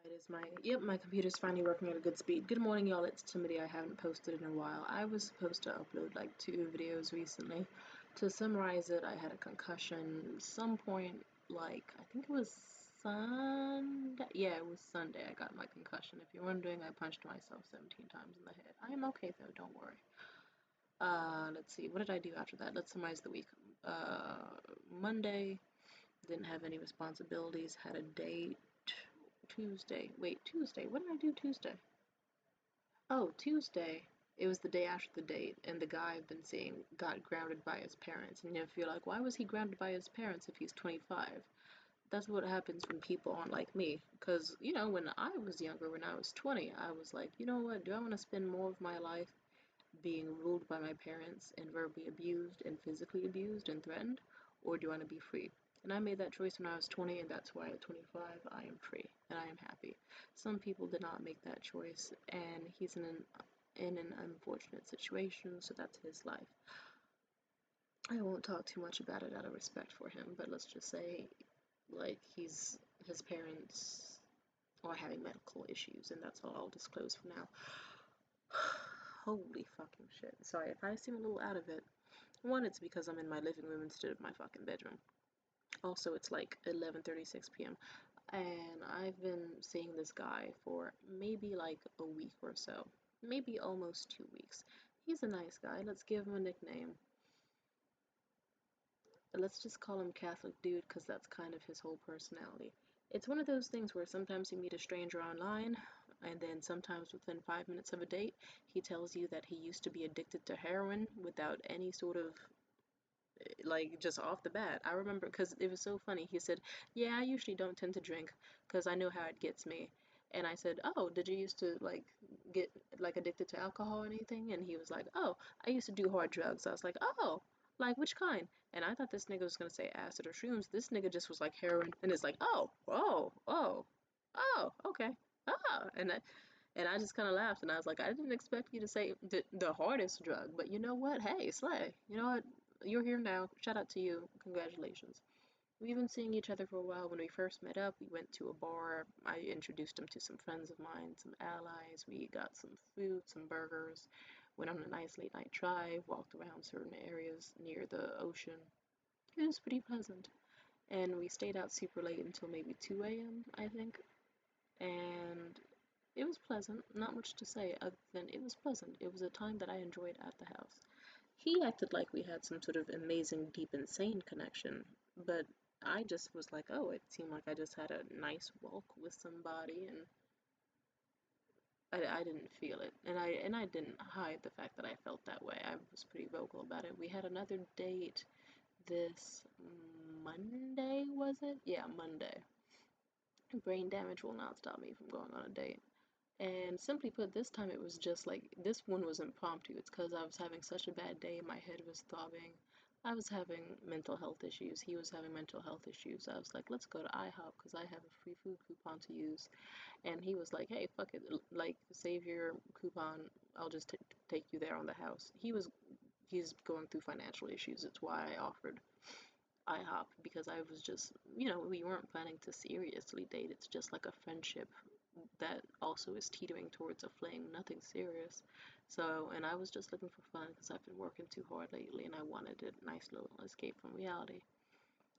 It is my computer's finally working at a good speed. Good morning, y'all. It's Timothy. I haven't posted in a while. I was supposed to upload like 2 videos recently. To summarize it, I had a concussion some point, like, I think it was Sunday. Yeah, it was Sunday I got my concussion. If you're wondering, I punched myself 17 times in the head. I am okay though, don't worry. Let's see, what did I do after that? Let's summarize the week. Monday, didn't have any responsibilities, had a date. Tuesday. What did I do Tuesday? Oh, Tuesday. It was the day after the date, and the guy I've been seeing got grounded by his parents. And you feel like, why was he grounded by his parents if he's 25? That's what happens when people aren't like me. Because, when I was younger, when I was 20, I was like, you know what? Do I want to spend more of my life being ruled by my parents and verbally abused and physically abused and threatened? Or do I want to be free? And I made that choice when I was 20, and that's why at 25 I am free and I am happy. Some people did not make that choice, and he's in an unfortunate situation, so that's his life. I won't talk too much about it out of respect for him, but let's just say, like, his parents are having medical issues, and that's all I'll disclose for now. Holy fucking shit. Sorry if I seem a little out of it. One, it's because I'm in my living room instead of my fucking bedroom. Also, it's like 11:36 p.m. and I've been seeing this guy for maybe like a week or so. Maybe almost 2 weeks. He's a nice guy. Let's give him a nickname. Let's just call him Catholic Dude because that's kind of his whole personality. It's one of those things where sometimes you meet a stranger online, and then sometimes within 5 minutes of a date, he tells you that he used to be addicted to heroin without any sort of, like, just off the bat. I remember because it was so funny. He said, yeah, I usually don't tend to drink because I know how it gets me. And I said, oh, did you used to like get like addicted to alcohol or anything? And he was like, oh, I used to do hard drugs. I was like, oh, like which kind? And I thought this nigga was gonna say acid or shrooms. This nigga just was like heroin, and it's like, oh, okay, and I just kind of laughed, and I was like, I didn't expect you to say the hardest drug, but you know what? Hey, slay. You know what? You're here now. Shout out to you. Congratulations. We've been seeing each other for a while. When we first met up, we went to a bar. I introduced him to some friends of mine, some allies. We got some food, some burgers, went on a nice late night drive, walked around certain areas near the ocean. It was pretty pleasant. And we stayed out super late until maybe 2 a.m., I think. And it was pleasant. Not much to say other than it was pleasant. It was a time that I enjoyed at the house. He acted like we had some sort of amazing, deep, insane connection, but I just was like, oh, it seemed like I just had a nice walk with somebody, and I didn't feel it, and I didn't hide the fact that I felt that way. I was pretty vocal about it. We had another date this Monday, was it? Yeah, Monday. Brain damage will not stop me from going on a date. And simply put, this time it was just like, this one was impromptu. It's because I was having such a bad day, my head was throbbing. I was having mental health issues. He was having mental health issues. I was like, let's go to IHOP because I have a free food coupon to use. And he was like, hey, fuck it. Like, save your coupon. I'll just take you there on the house. He's going through financial issues. It's why I offered IHOP because I was just, we weren't planning to seriously date. It's just like a friendship that also is teetering towards a fling, nothing serious. So, and I was just looking for fun because I've been working too hard lately and I wanted a nice little escape from reality.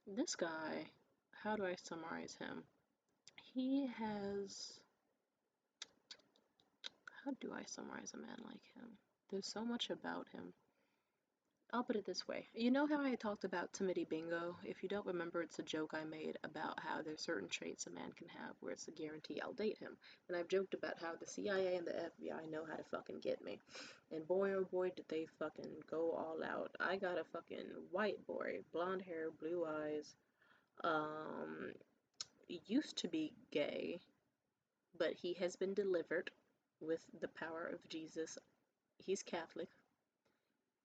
This guy, how do I summarize him? He has, how do I summarize a man like him? There's so much about him. I'll put it this way. You know how I talked about Timothy Bingo? If you don't remember, it's a joke I made about how there's certain traits a man can have where it's a guarantee I'll date him. And I've joked about how the CIA and the FBI know how to fucking get me. And boy oh boy did they fucking go all out. I got a fucking white boy, blonde hair, blue eyes, um, used to be gay, but he has been delivered with the power of Jesus. He's Catholic.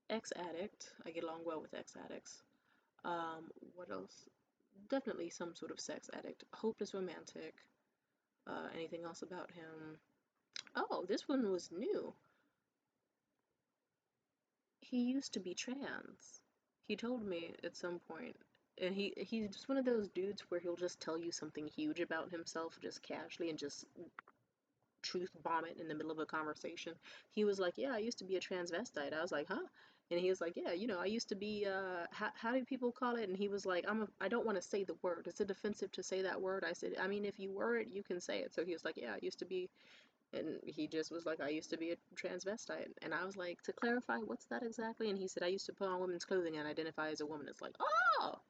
Ex-addict. I get along well with ex-addicts. What else? Definitely some sort of sex addict. Hopeless romantic. Anything else about him? Oh, this one was new. He used to be trans. He told me at some point And he's just one of those dudes where he'll just tell you something huge about himself just casually and just truth bomb it in the middle of a conversation. He was like, "Yeah, I used to be a transvestite." I was like, "Huh?" And he was like, "Yeah, I used to be how do people call it?" And he was like, I don't want to say the word. Is it offensive to say that word?" I said, "I mean, if you were it, you can say it." So he was like, "Yeah, I used to be," and he just was like, "I used to be a transvestite." And I was like, "To clarify, what's that exactly?" And he said, "I used to put on women's clothing and identify as a woman." It's like, "Oh!"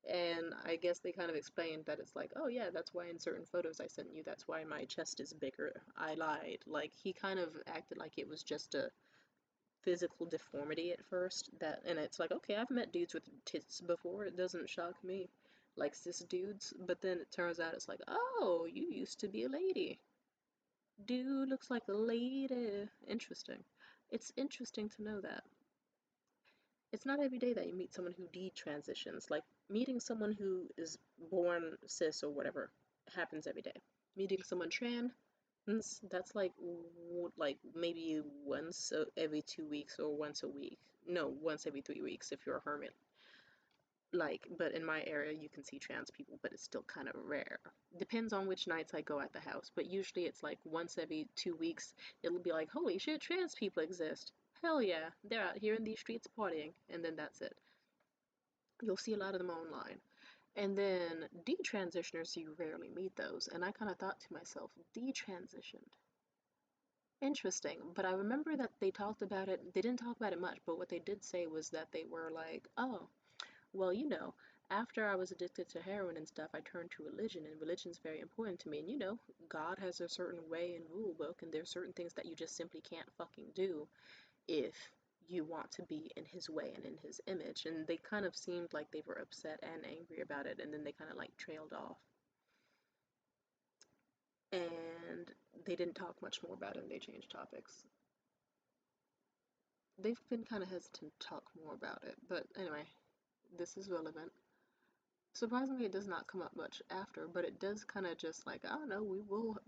And I guess they kind of explained that it's like, "Oh yeah, that's why in certain photos I sent you, that's why my chest is bigger." I lied. Like he kind of acted like it was just a physical deformity at first. And it's like, okay, I've met dudes with tits before. It doesn't shock me, like cis dudes. But then it turns out it's like, oh, you used to be a lady. Dude looks like a lady. Interesting. It's interesting to know that. It's not every day that you meet someone who detransitions. Like meeting someone who is born cis or whatever happens every day. Meeting someone trans, that's like maybe once every 2 weeks or once a week. No, once every 3 weeks if you're a hermit. Like, but in my area you can see trans people, but it's still kind of rare. Depends on which nights I go at the house, but usually it's like once every 2 weeks. It'll be like, holy shit, trans people exist. Hell yeah, they're out here in these streets partying, and then that's it. You'll see a lot of them online. And then detransitioners, you rarely meet those. And I kind of thought to myself, detransitioned. Interesting. But I remember that they talked about it. They didn't talk about it much, but what they did say was that they were like, oh, well, after I was addicted to heroin and stuff, I turned to religion, and religion's very important to me. And God has a certain way and rule book, and there's certain things that you just simply can't fucking do if you want to be in his way and in his image. And they kind of seemed like they were upset and angry about it, and then they kind of like trailed off. And they didn't talk much more about it, and they changed topics. They've been kind of hesitant to talk more about it, but anyway, this is relevant. Surprisingly, it does not come up much after, but it does kind of just like, I don't know,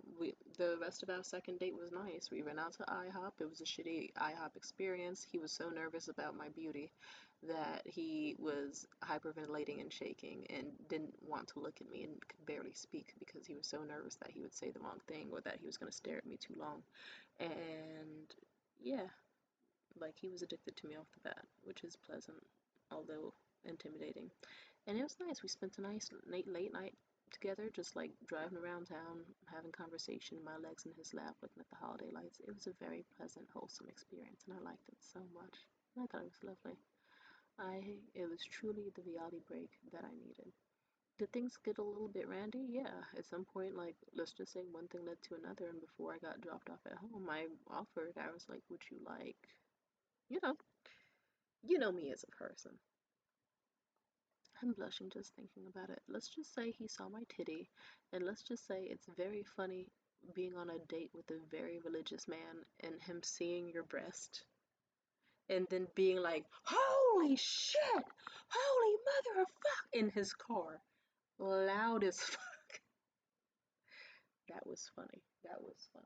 the rest of our second date was nice. We went out to IHOP. It was a shitty IHOP experience. He was so nervous about my beauty that he was hyperventilating and shaking and didn't want to look at me and could barely speak because he was so nervous that he would say the wrong thing or that he was going to stare at me too long. And yeah, like he was addicted to me off the bat, which is pleasant, although intimidating. And it was nice. We spent a nice late night together, just like driving around town, having conversation, my legs in his lap, looking at the holiday lights. It was a very pleasant, wholesome experience, and I liked it so much. I thought it was lovely. It was truly the reality break that I needed. Did things get a little bit randy? Yeah. At some point, like, let's just say one thing led to another, and before I got dropped off at home, I offered, I was like, would you like, you know, me as a person. I'm blushing just thinking about it. Let's just say he saw my titty, and let's just say it's very funny being on a date with a very religious man and him seeing your breast and then being like, holy shit, holy mother of fuck, in his car, loud as fuck. That was funny. That was funny.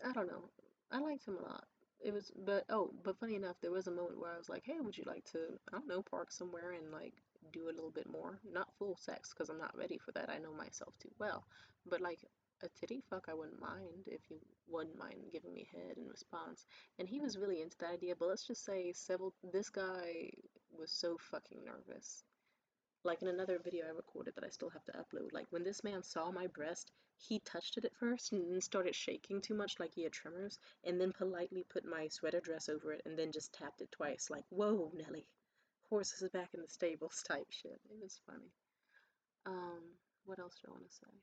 I don't know. I liked him a lot. But funny enough, there was a moment where I was like, hey, would you like to, I don't know, park somewhere and like do a little bit more? Not full sex, because I'm not ready for that. I know myself too well. But like a titty fuck, I wouldn't mind if you wouldn't mind giving me head in response. And he was really into that idea, but let's just say this guy was so fucking nervous. Like in another video I recorded that I still have to upload, like when this man saw my breast, he touched it at first and then started shaking too much like he had tremors, and then politely put my sweater dress over it and then just tapped it twice like, whoa, Nelly, horses are back in the stables type shit. It was funny. Um, what else do I want to say?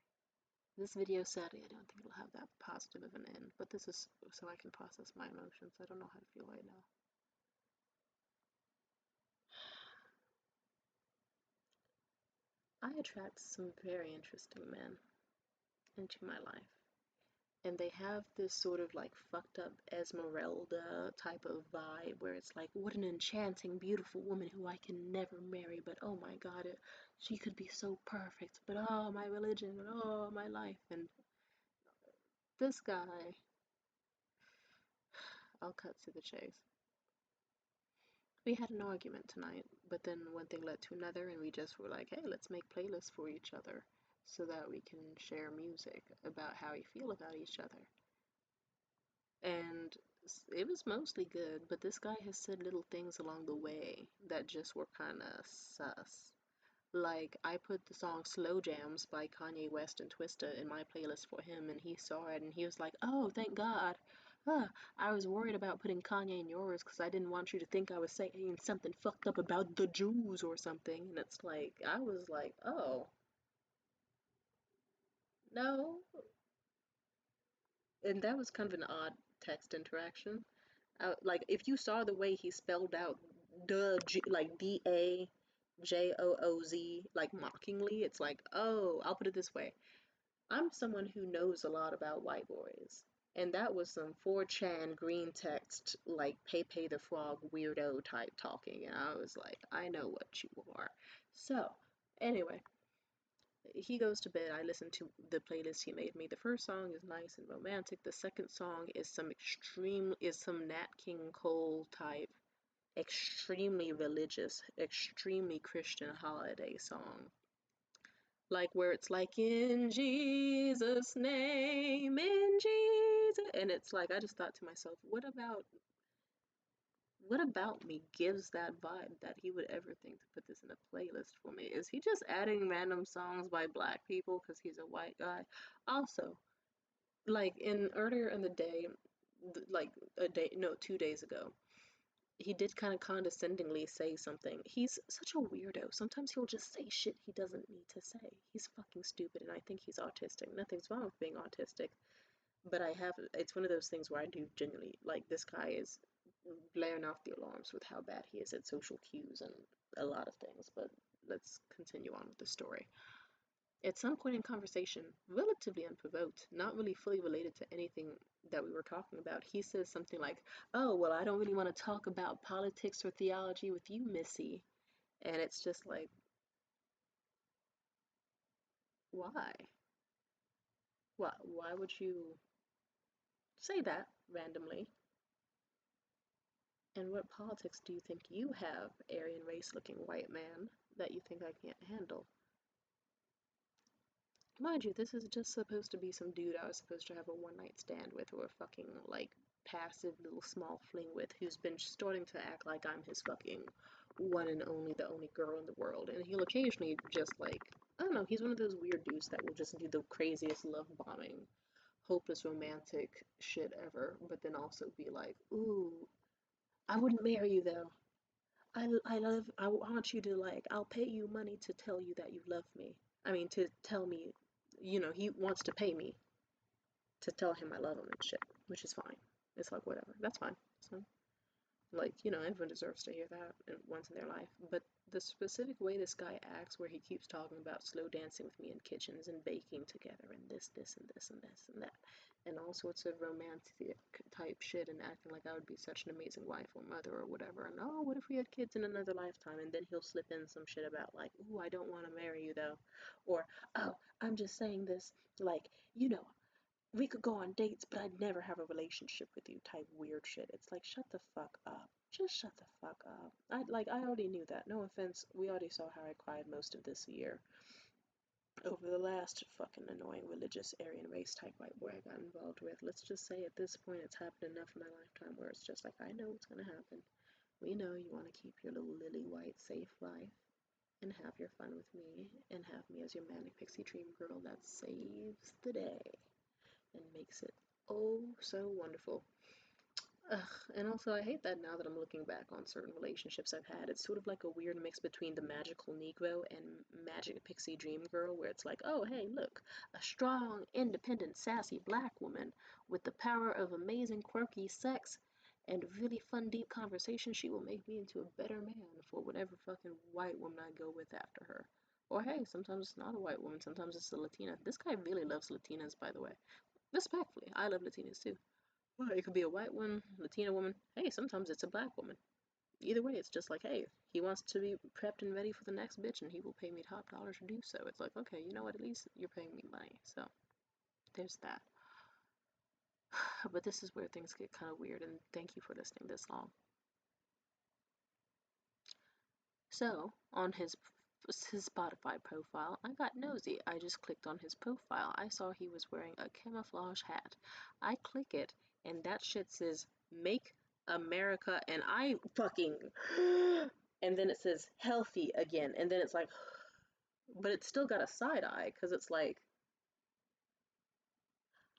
This video, sadly, I don't think it'll have that positive of an end, but this is so I can process my emotions. I don't know how to feel right now. I attract some very interesting men into my life. And they have this sort of like fucked up Esmeralda type of vibe where it's like, what an enchanting, beautiful woman who I can never marry, but oh my god, she could be so perfect, but oh, my religion, but oh, my life. And this guy, I'll cut to the chase. We had an argument tonight, but then one thing led to another, and we just were like, hey, let's make playlists for each other so that we can share music about how we feel about each other. And it was mostly good, but this guy has said little things along the way that just were kind of sus. Like, I put the song Slow Jams by Kanye West and Twista in my playlist for him, and he saw it and he was like, oh, thank God. I was worried about putting Kanye in yours because I didn't want you to think I was saying something fucked up about the Jews or something. And it's like, I was like, oh, no. And that was kind of an odd text interaction. Like, if you saw the way he spelled out like Dajooz, like mockingly, it's like, oh, I'll put it this way. I'm someone who knows a lot about white boys. And that was some 4chan green text, like Pepe the Frog weirdo type talking. And I was like, I know what you are. So, anyway, he goes to bed. I listen to the playlist he made me. The first song is nice and romantic. The second song is some Nat King Cole type, extremely religious, extremely Christian holiday song. Like where it's like in Jesus' name, in Jesus, and it's like I just thought to myself, what about me gives that vibe that he would ever think to put this in a playlist for me? Is he just adding random songs by black people because he's a white guy? Also, like in earlier in the day, like a day, no, 2 days ago, he did kind of condescendingly say something. He's such a weirdo. Sometimes he'll just say shit he doesn't need to say. He's fucking stupid, and I think he's autistic. Nothing's wrong with being autistic, but it's one of those things where I do genuinely, like, this guy is blaring off the alarms with how bad he is at social cues and a lot of things, but let's continue on with the story. At some point in conversation, relatively unprovoked, not really fully related to anything that we were talking about, he says something like, oh, well, I don't really want to talk about politics or theology with you, Missy. And it's just like, why? Why would you say that randomly? And what politics do you think you have, Aryan race looking white man, that you think I can't handle? Mind you, this is just supposed to be some dude I was supposed to have a one night stand with or a fucking, like, passive little small fling with who's been starting to act like I'm his fucking one and only, the only girl in the world. And he'll occasionally just, like, I don't know, he's one of those weird dudes that will just do the craziest love bombing, hopeless romantic shit ever, but then also be like, ooh, I wouldn't marry you though. I want you to, like, I'll pay you money to tell you that you love me. I mean, to tell me, he wants to pay me to tell him I love him and shit, which is fine. It's like, whatever, that's fine. So, like, everyone deserves to hear that once in their life. But the specific way this guy acts, where he keeps talking about slow dancing with me in kitchens and baking together and this and this and this and that, and all sorts of romantic type shit, and acting like I would be such an amazing wife or mother or whatever. And oh, what if we had kids in another lifetime? And then he'll slip in some shit about, like, ooh, I don't want to marry you though, or oh, I'm just saying this, like, you know, we could go on dates, but I'd never have a relationship with you type weird shit. It's like, shut the fuck up. Just shut the fuck up. I already knew that. No offense. We already saw how I cried most of this year over the last fucking annoying religious Aryan race type white boy I got involved with. Let's just say at this point it's happened enough in my lifetime where it's just like, I know what's gonna happen. We know you want to keep your little lily white safe life and have your fun with me and have me as your manic pixie dream girl that saves the day and makes it oh so wonderful. Ugh, and also I hate that now that I'm looking back on certain relationships I've had. It's sort of like a weird mix between the magical Negro and magic pixie dream girl, where it's like, oh hey, look, a strong, independent, sassy black woman with the power of amazing, quirky sex and really fun, deep conversation. She will make me into a better man for whatever fucking white woman I go with after her. Or hey, sometimes it's not a white woman, sometimes it's a Latina. This guy really loves Latinas, by the way. Respectfully, I love Latinas too. Well, it could be a white woman, Latina woman. Hey, sometimes it's a black woman. Either way, it's just like, hey, he wants to be prepped and ready for the next bitch, and he will pay me top dollar to do so. It's like, okay, you know what? At least you're paying me money. So there's that. But this is where things get kind of weird, and thank you for listening this long. So on his Spotify profile, I got nosy. I just clicked on his profile. I saw he was wearing a camouflage hat. I click it, and that shit says "Make America," and I fucking, and then it says "healthy" again, and then it's like, but it's still got a side eye because it's like,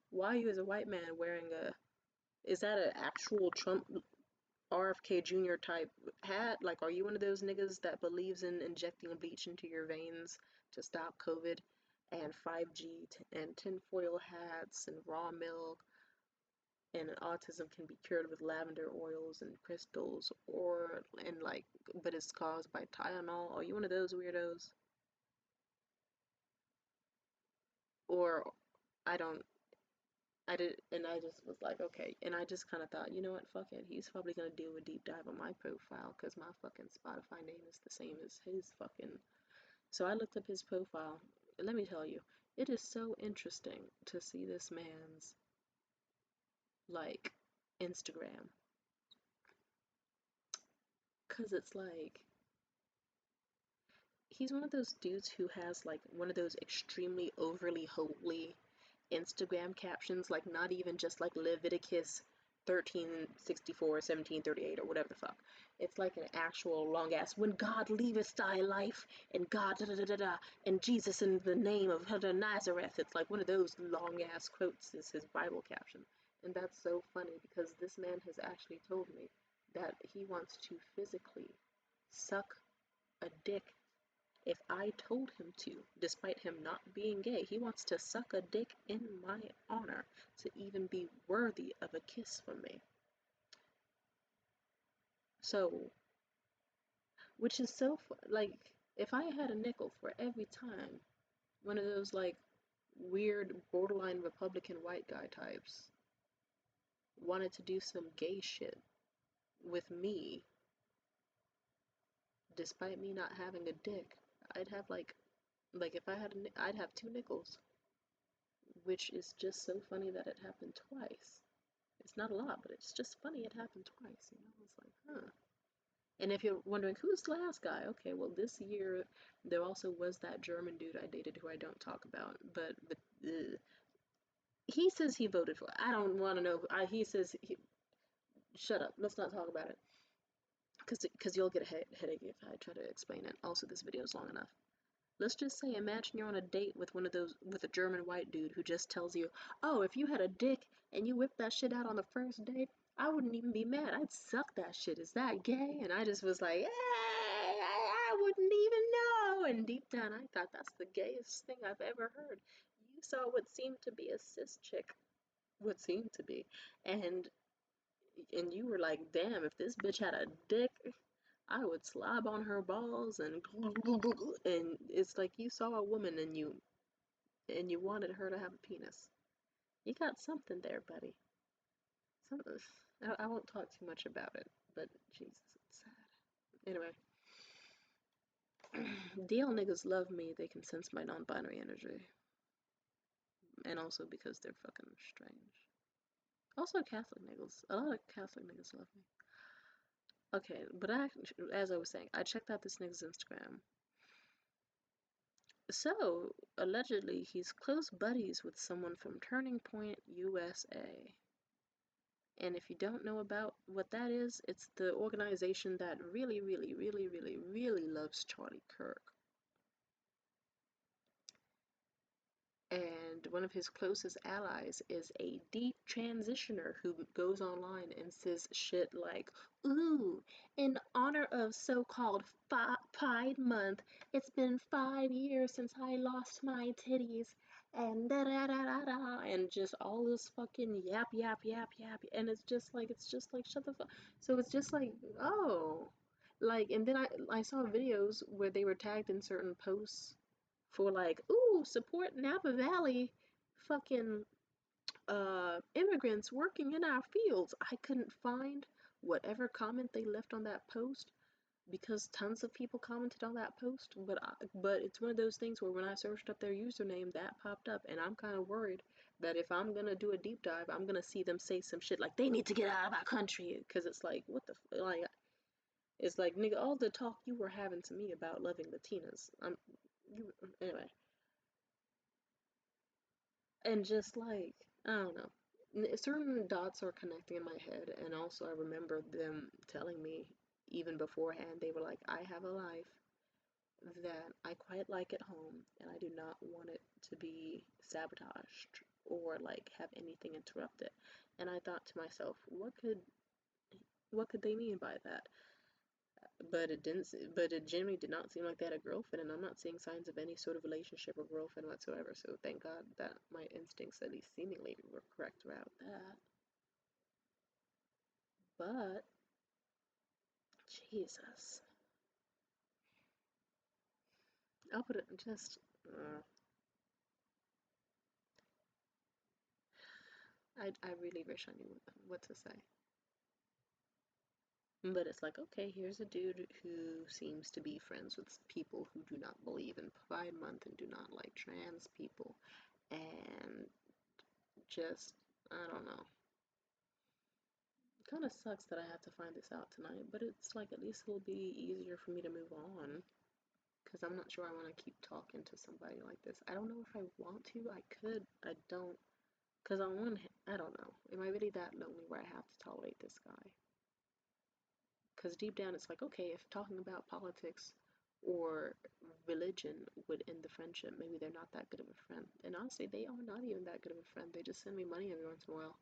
why are you as a white man wearing a? Is that an actual Trump RFK Jr. type hat? Like, are you one of those niggas that believes in injecting bleach into your veins to stop COVID and 5G and tinfoil hats and raw milk and autism can be cured with lavender oils and crystals or and like but it's caused by Tylenol? Are you one of those weirdos? Or I don't I did, and I just was like, okay. And I just kind of thought, you know what, fuck it. He's probably gonna do a deep dive on my profile because my fucking Spotify name is the same as his fucking. So I looked up his profile. And let me tell you, it is so interesting to see this man's like Instagram, cause it's like he's one of those dudes who has like one of those extremely overly holy Instagram captions, like not even just like Leviticus 13:64, 17:38, or whatever the fuck. It's like an actual long ass, when God leaveth thy life, and God da da da da da, and Jesus in the name of Nazareth. It's like one of those long ass quotes is his Bible caption. And that's so funny because this man has actually told me that he wants to physically suck a dick if I told him to, despite him not being gay. He wants to suck a dick in my honor to even be worthy of a kiss from me. So, which is so, like, if I had a nickel for every time one of those, like, weird, borderline Republican white guy types wanted to do some gay shit with me, despite me not having a dick, I'd have, like, if I had I'd have two nickels, which is just so funny that it happened twice. It's not a lot, but it's just funny it happened twice, you know? It's like, huh. And if you're wondering who's the last guy, okay, well, this year there also was that German dude I dated who I don't talk about, but he says he voted for. I don't want to know. He says shut up. Let's not talk about it, because you'll get a headache if I try to explain it. Also, this video is long enough. Let's just say, imagine you're on a date with with a German white dude who just tells you, oh, if you had a dick and you whipped that shit out on the first date, I wouldn't even be mad. I'd suck that shit. Is that gay? And I just was like, hey, I wouldn't even know. And deep down, I thought that's the gayest thing I've ever heard. You saw what seemed to be a cis chick, what seemed to be, and you were like, damn, if this bitch had a dick, I would slob on her balls and it's like you saw a woman and you wanted her to have a penis. You got something there, buddy. Something. I won't talk too much about it, but Jesus, it's sad. Anyway, DL niggas love me. They can sense my non-binary energy, and also because they're fucking strange. Also, Catholic niggas. A lot of Catholic niggas love me. Okay, but as I was saying, I checked out this nigga's Instagram. So, allegedly, he's close buddies with someone from Turning Point, USA. And if you don't know about what that is, it's the organization that really, really, really, really, really loves Charlie Kirk. And one of his closest allies is a detransitioner who goes online and says shit like, ooh, in honor of so-called Pride Month, it's been 5 years since I lost my titties, and da da da da da, and just all this fucking yap, yap, yap, yap, and it's just like, shut the fuck. So it's just like, oh. Like, and then I saw videos where they were tagged in certain posts for like, ooh, support Napa Valley fucking immigrants working in our fields. I couldn't find whatever comment they left on that post because tons of people commented on that post, but it's one of those things where when I searched up their username, that popped up, and I'm kind of worried that if I'm gonna do a deep dive, I'm gonna see them say some shit like they need to get out of our country, because it's like, what the like It's like, nigga, all the talk you were having to me about loving Latinas, anyway, and just like, I don't know, certain dots are connecting in my head, and also I remember them telling me even beforehand, they were like, I have a life that I quite like at home, and I do not want it to be sabotaged or like have anything interrupt it. And I thought to myself, what could they mean by that? But it didn't. But it genuinely did not seem like they had a girlfriend, and I'm not seeing signs of any sort of relationship or girlfriend whatsoever. So thank God that my instincts, at least seemingly, were correct about that. But Jesus, I'll put it just. I really wish I knew what to say. But it's like, okay, here's a dude who seems to be friends with people who do not believe in Pride Month and do not like trans people. And just, I don't know. It kind of sucks that I have to find this out tonight, but it's like at least it'll be easier for me to move on. Because I'm not sure I want to keep talking to somebody like this. I don't know if I want to. I could. I don't. Because on one hand, I don't know. Am I really that lonely where I have to tolerate this guy? Because deep down, it's like, okay, if talking about politics or religion would end the friendship, maybe they're not that good of a friend. And honestly, they are not even that good of a friend. They just send me money every once in a while.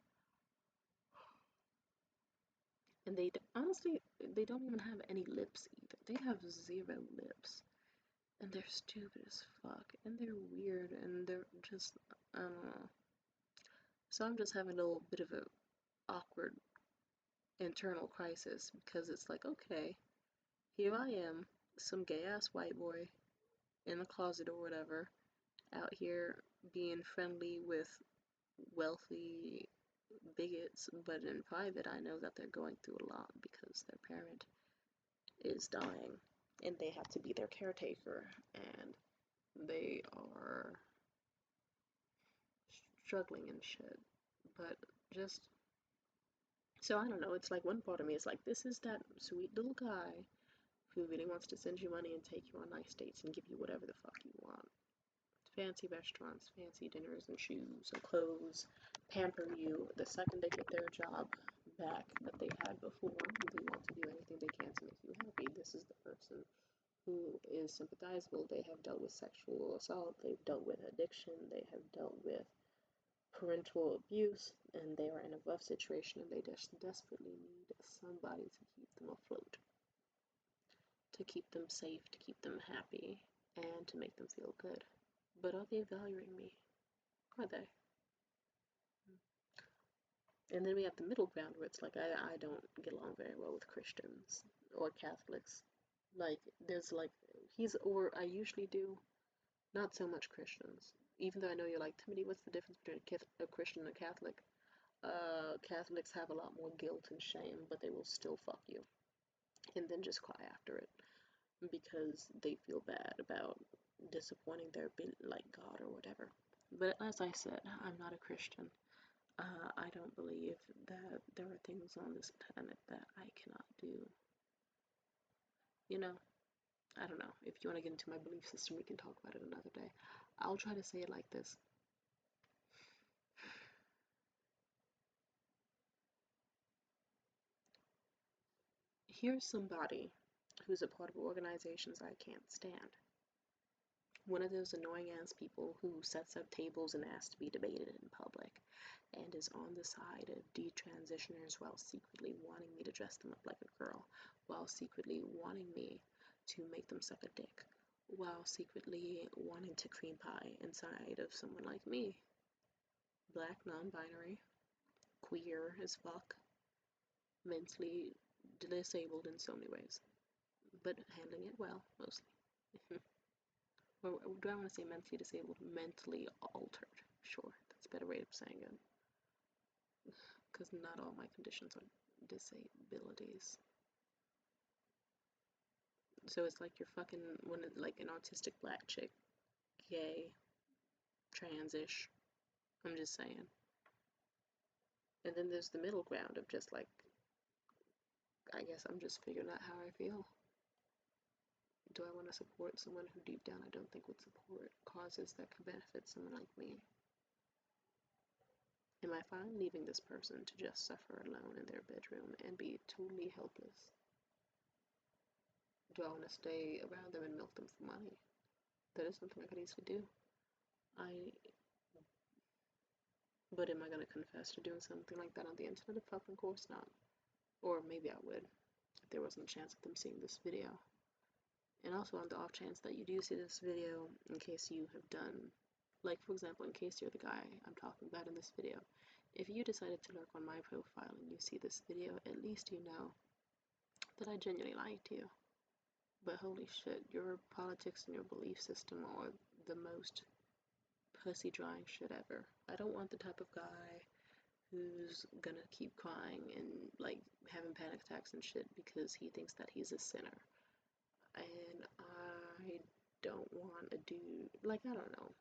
And honestly, they don't even have any lips either. They have zero lips. And they're stupid as fuck. And they're weird. And they're just, I don't know. So I'm just having a little bit of a awkward internal crisis because it's like, okay, here I am, some gay ass white boy in the closet or whatever, out here being friendly with wealthy bigots, but in private, I know that they're going through a lot because their parent is dying and they have to be their caretaker and they are struggling and shit. But just so I don't know, it's like one part of me is like, this is that sweet little guy who really wants to send you money and take you on nice dates and give you whatever the fuck you want. Fancy restaurants, fancy dinners and shoes and clothes, pamper you. The second they get their job back that they had before, they want to do anything they can to make you happy. This is the person who is sympathizable. They have dealt with sexual assault, they've dealt with addiction, they have dealt with parental abuse, and they are in a rough situation and they just desperately need somebody to keep them afloat, to keep them safe, to keep them happy, and to make them feel good. But are they valuing me? Are they? And then we have the middle ground where it's like I don't get along very well with Christians or Catholics. Like there's like or I usually do, not so much Christians. Even though I know you're like, Timothy, what's the difference between a Christian and a Catholic? Catholics have a lot more guilt and shame, but they will still fuck you and then just cry after it because they feel bad about disappointing their like God or whatever. But as I said, I'm not a Christian. I don't believe that there are things on this planet that I cannot do. You know, I don't know. If you want to get into my belief system, we can talk about it another day. I'll try to say it like this. Here's somebody who's a part of organizations I can't stand. One of those annoying ass people who sets up tables and asks to be debated in public and is on the side of detransitioners while secretly wanting me to dress them up like a girl, while secretly wanting me to make them suck a dick, while secretly wanting to cream pie inside of someone like me. Black, non-binary, queer as fuck, mentally disabled in so many ways, but handling it well, mostly. Or do I want to say mentally disabled? Mentally altered. Sure, that's a better way of saying it. Because not all my conditions are disabilities. So it's like you're fucking like an autistic black chick, gay, transish. I'm just saying. And then there's the middle ground of just like, I guess I'm just figuring out how I feel. Do I want to support someone who deep down I don't think would support causes that could benefit someone like me? Am I fine leaving this person to just suffer alone in their bedroom and be totally helpless? Do I want to stay around them and milk them for money? That is something I could easily do. I, but am I going to confess to doing something like that on the internet? Of fucking course not. Or maybe I would, if there wasn't a chance of them seeing this video. And also on the off chance that you do see this video, in case you have done, like for example, in case you're the guy I'm talking about in this video, if you decided to lurk on my profile and you see this video, at least you know that I genuinely liked you. But holy shit, your politics and your belief system are the most pussy drying shit ever. I don't want the type of guy who's gonna keep crying and like having panic attacks and shit because he thinks that he's a sinner. And I don't want a dude, like, I don't know.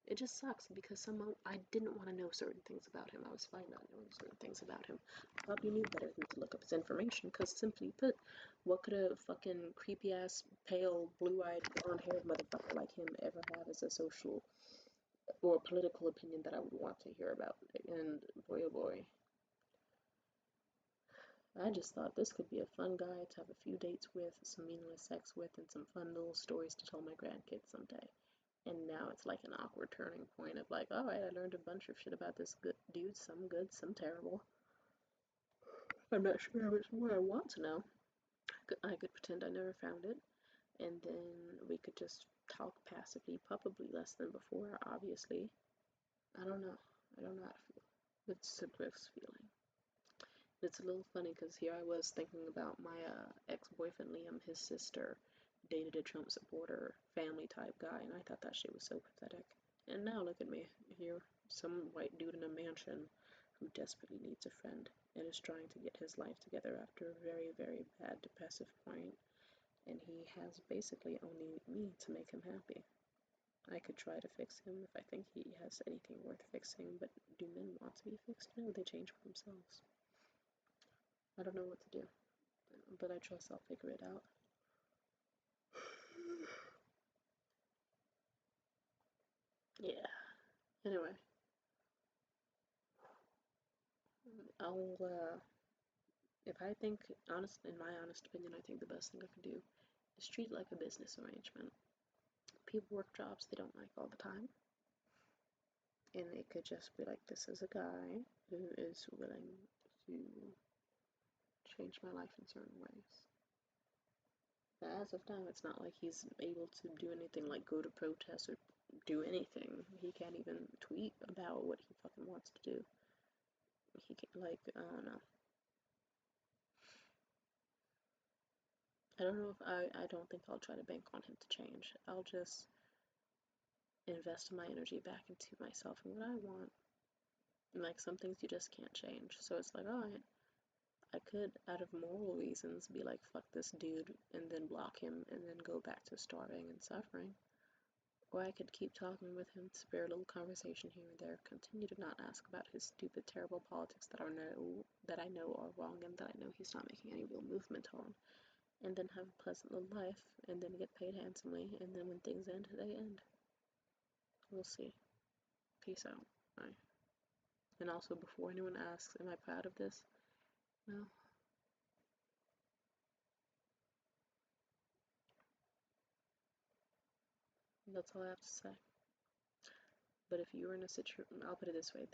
It just sucks because I didn't want to know certain things about him. I was fine not knowing certain things about him. I probably knew better than to look up his information because simply put, what could a fucking creepy ass, pale, blue-eyed, blonde-haired motherfucker like him ever have as a social or political opinion that I would want to hear about? And boy oh boy, I just thought this could be a fun guy to have a few dates with, some meaningless sex with, and some fun little stories to tell my grandkids someday. And now it's like an awkward turning point of like, alright, I learned a bunch of shit about this good dude, some good, some terrible. I'm not sure how much more I want to know. I could pretend I never found it, and then we could just talk passively, probably less than before, obviously. I don't know. I don't know how to feel. It's a Griff's feeling. It's a little funny because here I was thinking about my ex-boyfriend Liam, his sister dated a Trump supporter, family type guy, and I thought that shit was so pathetic. And now look at me here, some white dude in a mansion who desperately needs a friend and is trying to get his life together after a very, very bad depressive point, and he has basically only me to make him happy. I could try to fix him if I think he has anything worth fixing, but do men want to be fixed? No, they change for themselves. I don't know what to do, but I trust I'll figure it out. Yeah. Anyway, I'll, if I think, in my honest opinion, I think the best thing I can do is treat it like a business arrangement. People work jobs they don't like all the time, and it could just be like, this is a guy who is willing to change my life in certain ways. But as of now, it's not like he's able to do anything like go to protests or do anything. He can't even tweet about what he fucking wants to do. He can, like, I don't know. I don't know if I don't think I'll try to bank on him to change. I'll just invest my energy back into myself and what I want. And like some things you just can't change. So it's like, alright, I could, out of moral reasons, be like, fuck this dude, and then block him, and then go back to starving and suffering. Or I could keep talking with him, spare a little conversation here and there, continue to not ask about his stupid, terrible politics that I know are wrong and that I know he's not making any real movement on, and then have a pleasant little life, and then get paid handsomely, and then when things end, they end. We'll see. Peace out. Bye. And also, before anyone asks, am I proud of this? No. That's all I have to say. But if you were in a situation, I'll put it this way,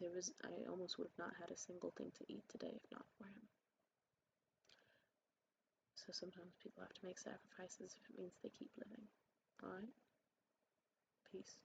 I almost would have not had a single thing to eat today if not for him. So sometimes people have to make sacrifices if it means they keep living. Alright? Peace.